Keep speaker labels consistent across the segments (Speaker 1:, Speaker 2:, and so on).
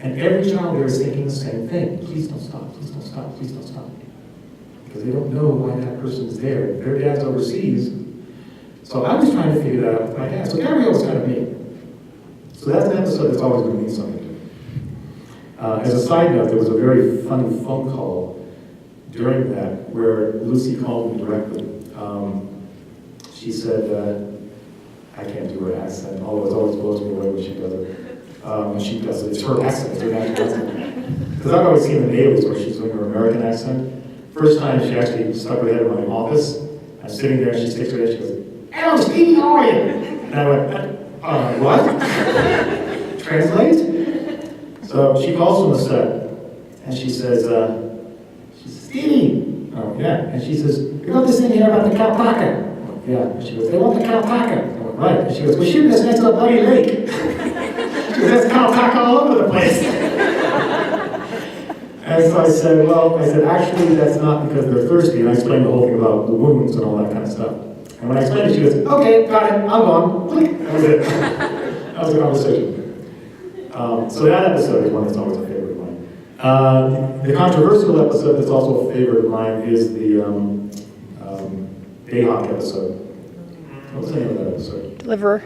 Speaker 1: And every child there is thinking the same thing. Please don't stop, please don't stop, please don't stop. Because they don't know why that person's there. Their dad's overseas. So I was trying to figure that out with my dad. So Gabrielle was kind of me. So that's an episode that's always going to mean something to me. As a side note, there was a very funny phone call during that where Lucy called me directly. She said, I can't do her accent, although it always blows me away when she does it. She does it. It's her accent, it's her natural accent. Because I've always seen the dailies where she's doing her American accent. First time she actually stuck her head in my office. I'm sitting there and she sticks her head, she goes, "Hello, Stevie, how are you?" And I went, what? Translate? So she calls from the set and she says, Stevie. Oh, yeah. And she says, "You got this thing here about the Kalpaka." Yeah. And she goes, "They want the Kalpaka." I went, "Right." And she goes, "We're shooting this next to a bloody lake." She goes, "There's Kalpaka all over the place." And so I said, actually, that's not because they're thirsty. And I explained the whole thing about the wounds and all that kind of stuff. And when I explained it, she goes, "Okay, got it, I'm gone." Click. That was it. That was the conversation. So that episode is one that's always a favorite of mine. The controversial episode that's also a favorite of mine is the Bayhawk episode. What's the name of that episode?
Speaker 2: Deliverer.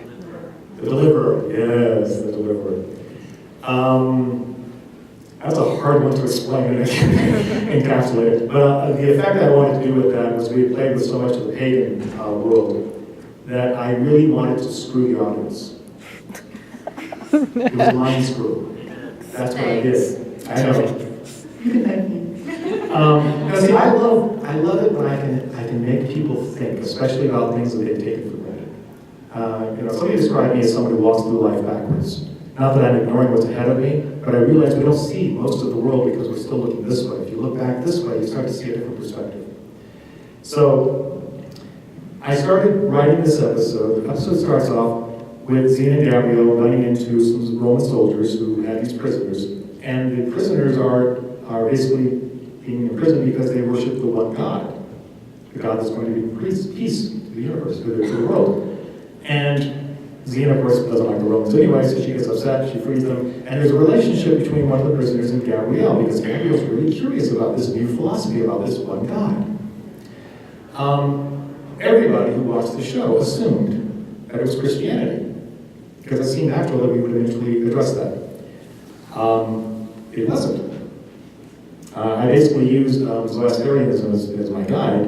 Speaker 1: The Deliverer, yes, the Deliverer. That's a hard one to explain and encapsulate. But the effect I wanted to do with that was we had played with so much of the pagan world that I really wanted to screw the audience. It was a mind screw. That's what I did. I know. You can thank me. Now see, I love it when I can make people think, especially about things that they've taken for granted. Somebody described me as someone who walks through life backwards. Not that I'm ignoring what's ahead of me, but I realize we don't see most of the world because we're still looking this way. If you look back this way, you start to see a different perspective. So I started writing this episode. The episode starts off with Xena and Gabrielle running into some Roman soldiers who had these prisoners. And the prisoners are basically being imprisoned because they worship the one God. The God that's going to bring peace to the universe, to the world. And Xena, of course, doesn't like the Romans anyway, so she gets upset, she frees them, and there's a relationship between one of the prisoners and Gabrielle, because Gabrielle's really curious about this new philosophy about this one God. Everybody who watched the show assumed that it was Christianity, because it seemed natural that we would eventually address that. It wasn't. I basically used Zoroastrianism as my guide,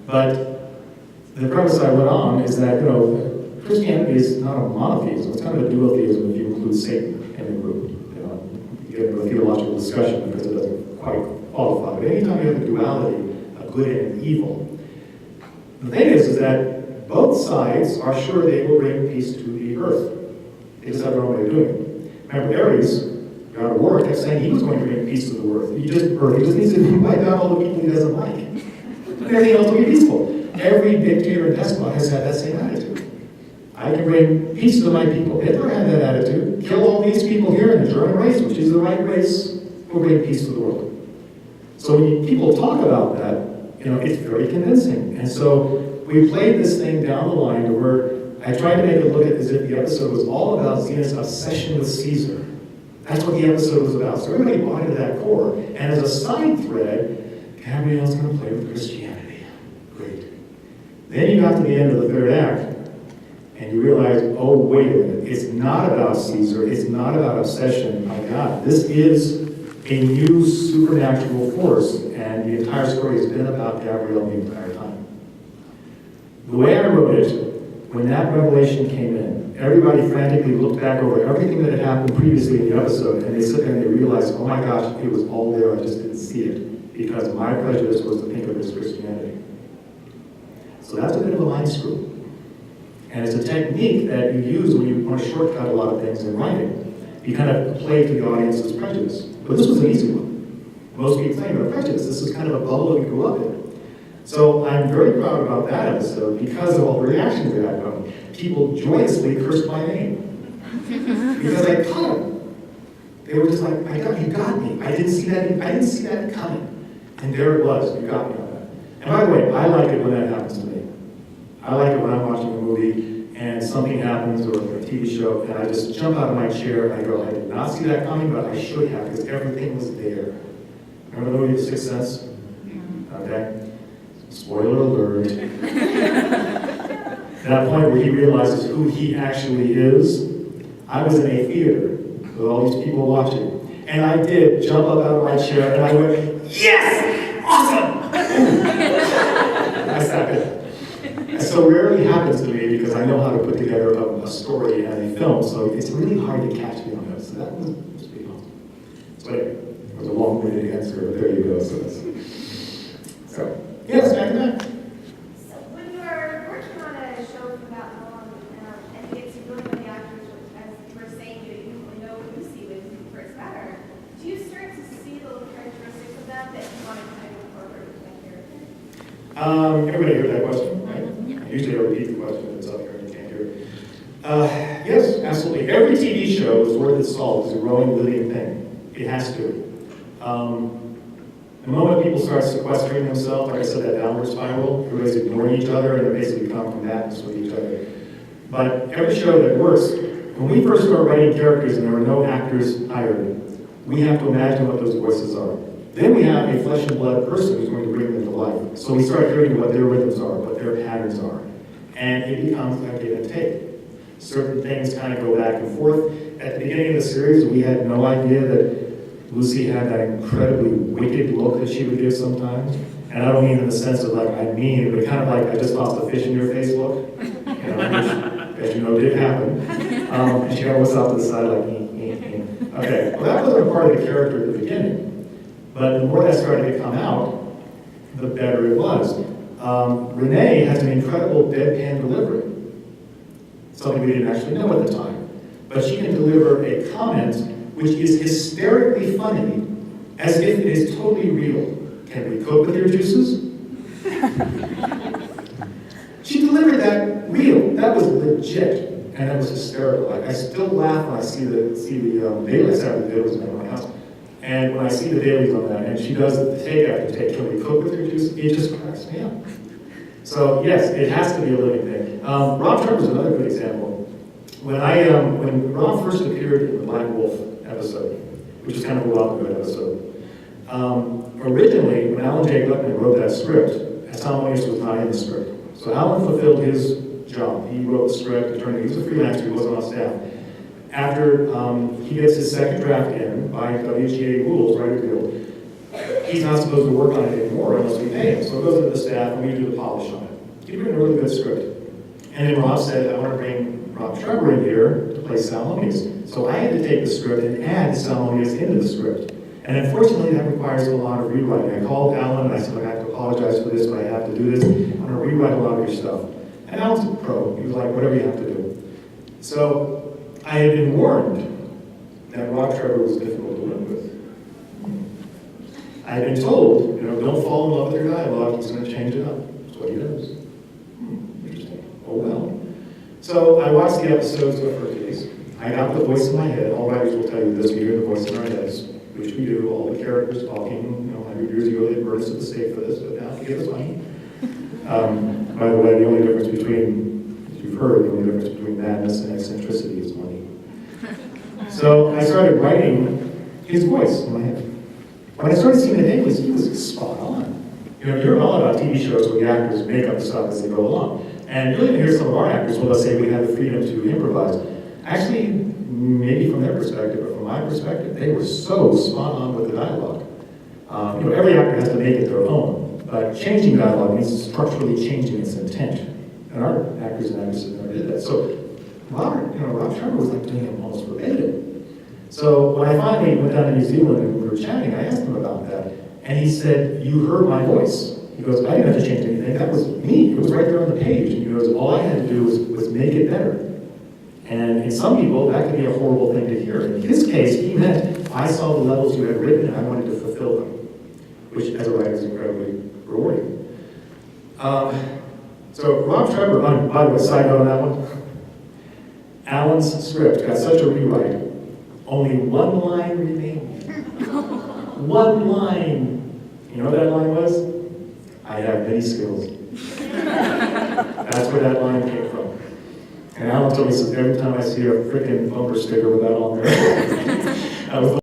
Speaker 1: but the premise I went on is that, Christianity is not a monotheism, it's kind of a duotheism if you include Satan in the group. You get into a theological discussion because it doesn't quite qualify. But anytime you have a duality, a good and evil, the thing is that both sides are sure they will bring peace to the earth. They just have their own way of doing it. Remember, Ares, God of War, kept saying he was going to bring peace to the earth. He just needs to wipe out all the people he doesn't like. Everything else will be peaceful. Every dictator and despot has had that same attitude. I can bring peace to my people. Hitler had that attitude. Kill all these people here in the German race, which is the right race, will bring peace to the world. So when people talk about that, it's very convincing. And so we played this thing down the line to where I tried to make it look at as if the episode was all about Xena's obsession with Caesar. That's what the episode was about. So everybody bought into that core. And as a side thread, Gabrielle's going to play with Christianity. Great. Then you got to the end of the third act, and you realize, oh, wait a minute, it's not about Caesar, it's not about obsession. My God, this is a new supernatural force, and the entire story has been about Gabrielle the entire time. The way I wrote it, when that revelation came in, everybody frantically looked back over everything that had happened previously in the episode, and they sit there and they realized, oh my gosh, it was all there, I just didn't see it, because my prejudice was to think of it as Christianity. So that's a bit of a mind screw. And it's a technique that you use when you want to shortcut a lot of things in writing. You kind of play to the audience's prejudice. But this was an easy one. Most people think about prejudice. This is kind of a bubble that we grew up in. So I'm very proud about that episode because of all the reactions that I got. People joyously cursed my name. Because I caught them. They were just like, you got me. I didn't see that coming. And there it was. You got me on that. And by the way, I like it when that happens to me. I like it when I'm watching a movie and something happens, or a TV show, and I just jump out of my chair and I go, I did not see that coming, but I should have, because everything was there. Remember the movie The Sixth Sense? Okay? Spoiler alert. That point where he realizes who he actually is, I was in a theater with all these people watching, and I did jump up out of my chair and I went, yes! Awesome! I sat there. And so rarely happens to me because I know how to put together a story and a film, so it's really hard to catch me on this. So that was pretty awesome. So anyway, it was a long-winded answer, but there you go. So yes, back to that.
Speaker 2: So when you're working on a show for that long, and you get to really know the actors, as you were saying, you know Lucy when you first met her, do you start to see the little characteristics of them that you want to kind of incorporate with that character?
Speaker 1: Everybody heard that question, right? Usually I repeat the question if it's up here and you can't hear it. Yes, absolutely. Every TV show is worth its salt. It's a growing, living thing. It has to. The moment people start sequestering themselves, like I said, that downward spiral, everybody's ignoring each other and they basically become combatants with each other. But every show that works, when we first started writing characters and there were no actors hired, we have to imagine what those voices are. Then we have a flesh and blood person who's going to bring them to life. So we start hearing what their rhythms are, what their patterns are. And it becomes a give and take. Certain things kind of go back and forth. At the beginning of the series, we had no idea that Lucy had that incredibly wicked look that she would give sometimes. And I don't mean in the sense of like, I mean, but kind of like, I just lost a fish in your face look. You know, which, as you know, did happen. And she almost off to the side like, Okay, well that wasn't a part of the character at the beginning. But the more that started to come out, the better it was. Renee has an incredible deadpan delivery. Something we didn't actually know at the time. But she can deliver a comment which is hysterically funny, as if it is totally real. Can we cope with your juices? She delivered that real. That was legit, and that was hysterical. I still laugh when I see the dailies. I have the dailies in my house, and when I see the dailies on that, and she does the take after take. Can we cope with your juices? It just cracks me up. So yes, it has to be a living thing. Rob Trump is another good example. When Rob first appeared in the Black Wolf episode, which is kind of a welcome episode, originally when Alan J. Gluckman wrote that script, Tom Williams was not in the script. So Alan fulfilled his job. He wrote the script, he was a freelancer, he wasn't on staff. After he gets his second draft in by WGA rules, writer guild, he's not supposed to work on it anymore unless we pay him. So it goes into the staff and we do the polish on it. He's written a really good script. And then Rob said, I want to bring Rob Trevor in here to play Salmonius. So I had to take the script and add Salmonius into the script. And unfortunately, that requires a lot of rewriting. I called Alan and I said, I have to apologize for this, but I have to do this. I'm going to rewrite a lot of your stuff. And Alan's a pro. He was like, whatever you have to do. So I had been warned that Rob Trevor was difficult to live with. I had been told, don't fall in love with your dialogue. He's going to change it up. That's what he does. Interesting. Oh, well. So I watched the episodes of Hercules. I got the voice in my head. All writers will tell you this. We hear the voice in our heads, which we do. All the characters talking. 100 years ago, they burned us at the stake for this, but now they give us money. By the way, the only difference between, as you've heard, the only difference between madness and eccentricity is money. So I started writing his voice in my head. When I started seeing the dailies, he was spot on. You hear a lot about TV shows where the actors make up the stuff as they go along. And you'll even hear some of our actors, well, let's say we have the freedom to improvise. Actually, maybe from their perspective, but from my perspective, they were so spot on with the dialogue. Every actor has to make it their own, but changing dialogue means structurally changing its intent. And our actors and actresses never did that. So Rob Trevor was like doing it almost verbatim. So when I finally went down to New Zealand and we were chatting, I asked him about that. And he said, you heard my voice. He goes, I didn't have to change anything. That was me. It was right there on the page. And he goes, all I had to do was make it better. And in some people, that could be a horrible thing to hear. In his case, he meant, I saw the levels you had written and I wanted to fulfill them, which as a writer is incredibly rewarding. So Rob Trevor, by the way, side note on that one, Alan's script got such a rewrite, only one line remained. One line. You know what that line was? I have many skills. That's where that line came from. And Alan told me, he says, every time I see a freaking bumper sticker with that on there, I was